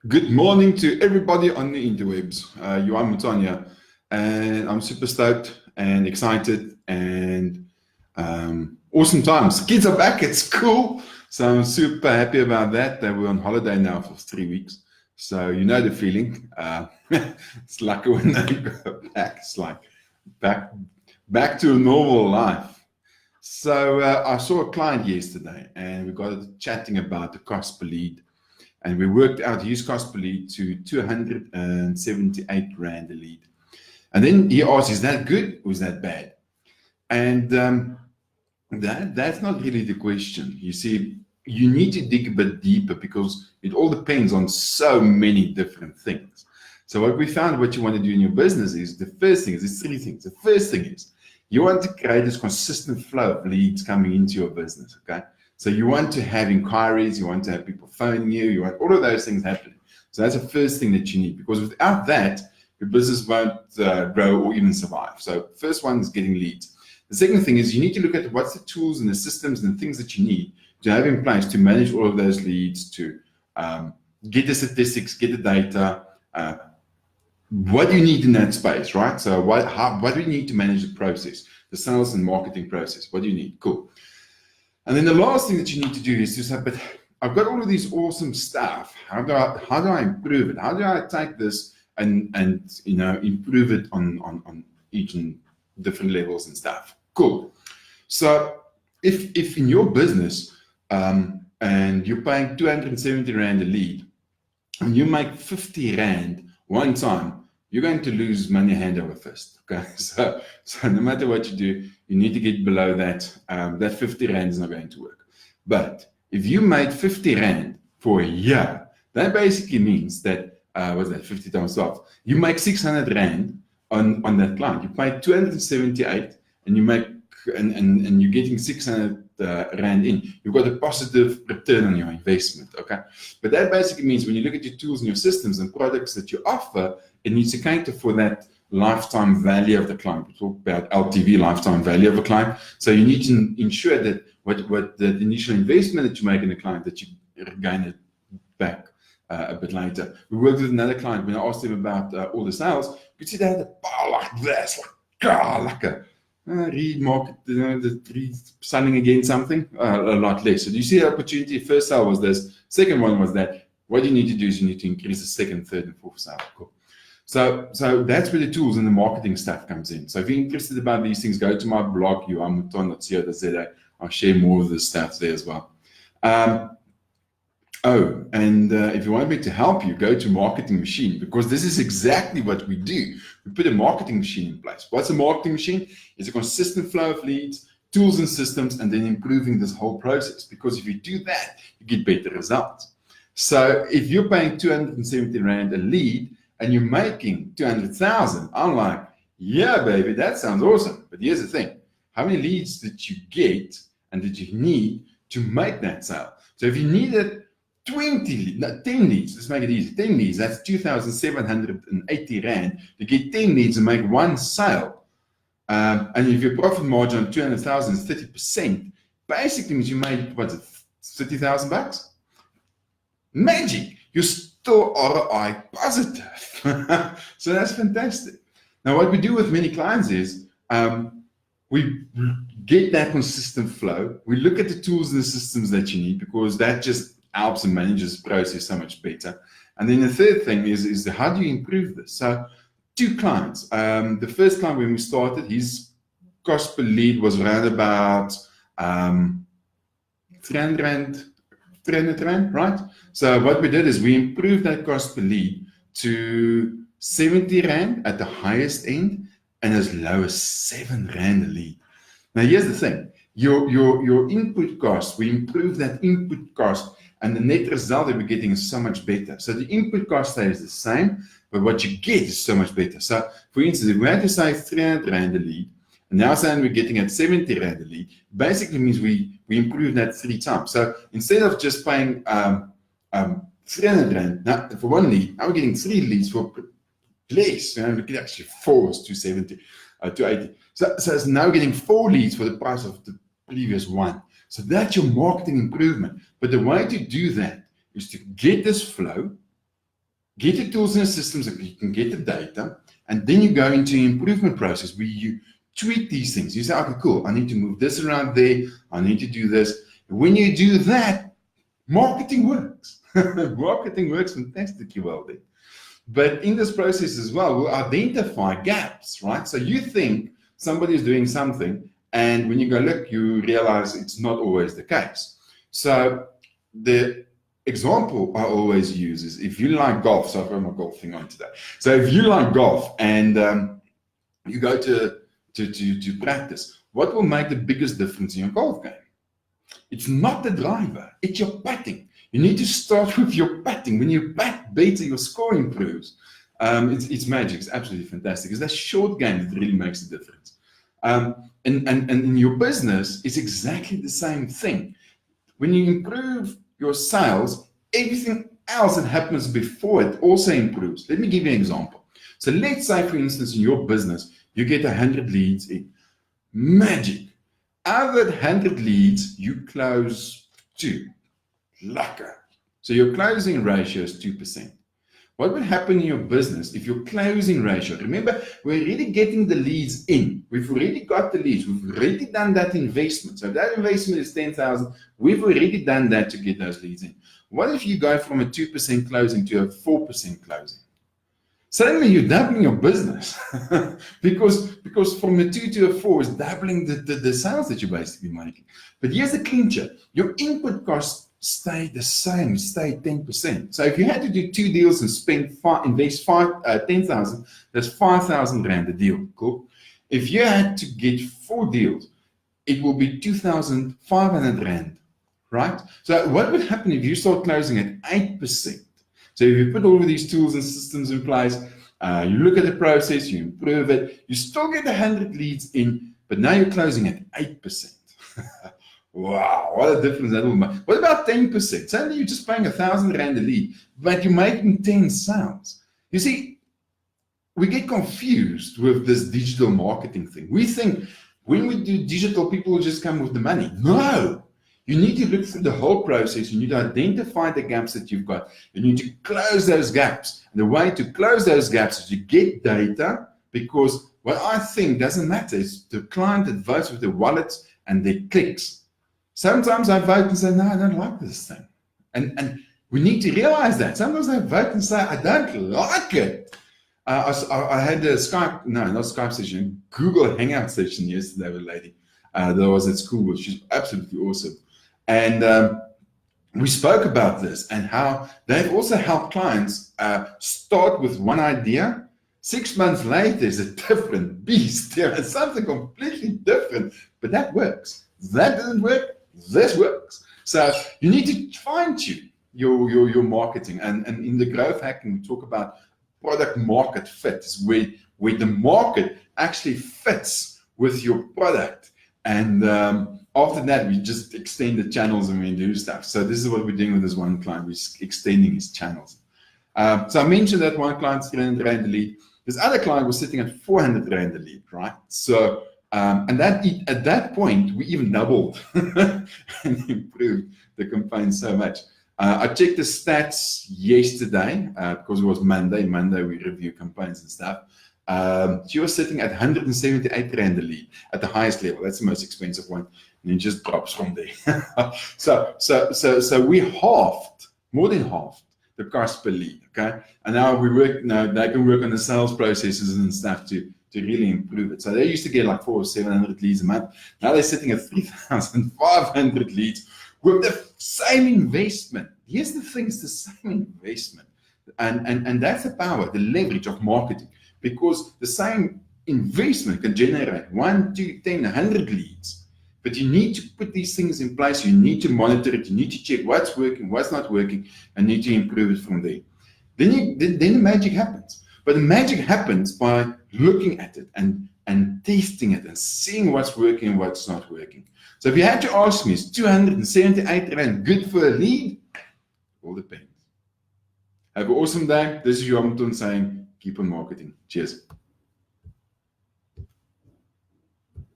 Good morning to everybody on the interwebs. You are Mutanya, and I'm super stoked and excited and awesome times. Kids are back at school, so I'm super happy about that. They were on holiday now for 3 weeks, so you know the feeling. It's like when they go back, it's like back back to a normal life. So I saw a client yesterday, and we got chatting about the cost per lead. And we worked out his cost per lead to 278 Rand a lead. And then he asked, is that good or is that bad? And that's not really the question. You see, you need to dig a bit deeper because it all depends on so many different things. So what we found, what you want to do in your business is, the first thing is, it's three things. The first thing is, you want to create this consistent flow of leads coming into your business, okay? So you want to have inquiries, you want to have people phoning you, you want all of those things happening. So that's the first thing that you need, because without that, your business won't grow or even survive. So first one is getting leads. The second thing is you need to look at what's the tools and the systems and the things that you need to have in place to manage all of those leads, to get the statistics, get the data, what do you need in that space, right? So what do you need to manage the process, the sales and marketing process? What do you need? Cool. And then the last thing that you need to do is to say, but I've got all of these awesome stuff. How do I improve it? How do I take this and improve it on each and different levels and stuff? Cool. So if in your business and you're paying 270 Rand a lead and you make 50 Rand one time, you're going to lose money hand over fist. Okay, so no matter what you do, you need to get below that. That 50 Rand is not going to work. But if you made 50 Rand for a year, that basically means that, what's that, 50 times 12? You make 600 Rand on that client. You pay 278 and you make, and you're getting 600 Rand in. You've got a positive return on your investment, okay? But that basically means when you look at your tools and your systems and products that you offer, it needs to cater for that lifetime value of the client. We talk about LTV, lifetime value of a client. So you need to ensure that what the initial investment that you make in the client, that you gain it back a bit later. We worked with another client. When I asked him about all the sales, you could see they had a bar like this, like a read market, read selling against something, a lot less. So do you see the opportunity? First sale was this. Second one was that. What you need to do is you need to increase the second, third, and fourth sale. Cool. So that's where the tools and the marketing stuff comes in. So if you're interested about these things, go to my blog, youaremuton.co.za. I'll share more of this stuff there as well. If you want me to help you, go to Marketing Machine, because this is exactly what we do. We put a marketing machine in place. What's a marketing machine? It's a consistent flow of leads, tools and systems, and then improving this whole process. Because if you do that, you get better results. So if you're paying 270 Rand a lead and you're making 200,000, I'm like, yeah, baby, that sounds awesome. But here's the thing. How many leads did you get and did you need to make that sale? So if you needed 10 leads, let's make it easy, 10 leads, that's 2,780 Rand to get 10 leads and make one sale. And if your profit margin on 200,000 is 30%, basically means you made, what's it, 30,000 bucks? Magic! You're still ROI positive. So that's fantastic. Now, what we do with many clients is we get that consistent flow. We look at the tools and the systems that you need, because that just helps and manages the process so much better. And then the third thing is how do you improve this? So 2 clients. The first client, when we started, his cost per lead was around about 300 Rand, right? So what we did is we improved that cost per lead to 70 Rand at the highest end and as low as 7 Rand a lead. Now here's the thing, your input cost, we improved that input cost, and the net result that we're getting is so much better. So the input cost stays the same, but what you get is so much better. So for instance, if we had to say 300 Rand a lead, and now saying we're getting at 70 Rand a lead, basically means we improve that 3 times. So instead of just paying 300 Rand now, for 1 lead, now we're getting 3 leads for less. We get actually 4 is 270, 280. So it's now getting 4 leads for the price of the previous 1. So that's your marketing improvement. But the way to do that is to get this flow, get the tools and systems that you can get the data, and then you go into an improvement process where you tweak these things. You say, okay, cool, I need to move this around there, I need to do this. When you do that, marketing works. Marketing works fantastically well there. But in this process as well, we'll identify gaps, right? So you think somebody is doing something, and when you go look, you realize it's not always the case. So the example I always use is, if you like golf, so I've got my golf thing on today. So if you like golf and you go to practice, what will make the biggest difference in your golf game? It's not the driver, it's your putting. You need to start with your putting. When you putt better, your score improves. It's magic. It's absolutely fantastic. It's that short game that really makes a difference. And in your business, it's exactly the same thing. When you improve your sales, everything else that happens before it also improves. Let me give you an example. So let's say, for instance, in your business, you get 100 leads in. Magic. Out of that 100 leads, you close 2. Lekker. So your closing ratio is 2%. What would happen in your business if your closing ratio, remember, we're already getting the leads in. We've already got the leads. We've already done that investment. So if that investment is 10,000, we've already done that to get those leads in. What if you go from a 2% closing to a 4% closing? Suddenly you're doubling your business because from a 2 to a 4 is doubling the sales that you're basically making. But here's the clincher. Your input costs stay the same, stay 10%. So if you had to do 2 deals and invest 10,000, that's 5,000 Rand a deal. Cool. If you had to get 4 deals, it will be 2,500 Rand, right? So what would happen if you start closing at 8%? So if you put all of these tools and systems in place, you look at the process, you improve it, you still get 100 leads in, but now you're closing at 8%. Wow, what a difference that will make. What about 10%? Suddenly you're just paying 1,000 Rand a lead, but you're making 10 sales. You see, we get confused with this digital marketing thing. We think when we do digital, people will just come with the money. No. You need to look through the whole process. You need to identify the gaps that you've got. You need to close those gaps. And the way to close those gaps is to get data, because what I think doesn't matter. It's the client that votes with their wallets and their clicks. Sometimes I vote and say, no, I don't like this thing. And we need to realize that. Sometimes I vote and say, I don't like it. I had a Skype, no, not Skype session, Google Hangout session yesterday with a lady that was at school. She's absolutely awesome. And we spoke about this and how they've also helped clients start with one idea. 6 months later is a different beast. There is something completely different, but that works. That doesn't work. This works. So you need to fine-tune your marketing. And in the growth hacking, we talk about product market fit, is where the market actually fits with your product. And after that, we just extend the channels and we do stuff. So this is what we're doing with this one client. We're extending his channels. So I mentioned that one client's 300 Rand a lead. This other client was sitting at 400 Rand a lead, right? So and that at that point, we even doubled and improved the campaign so much. I checked the stats yesterday because it was Monday. Monday, we review campaigns and stuff. She was sitting at 178 Rand a lead at the highest level. That's the most expensive one. And it just drops from there. So we halved, more than halved, the cost per lead, okay? And now they can work on the sales processes and stuff to really improve it. So they used to get like 400 or 700 leads a month. Now they're sitting at 3,500 leads with the same investment. Here's the thing, it's the same investment. And that's the power, the leverage of marketing, because the same investment can generate 1, 2, 10, 100 leads. But you need to put these things in place. You need to monitor it. You need to check what's working, what's not working, and need to improve it from there. Then the magic happens. But the magic happens by looking at it and testing it and seeing what's working and what's not working. So if you had to ask me, is 278 Rand good for a lead? All depends. Have an awesome day. This is Johan saying, keep on marketing. Cheers.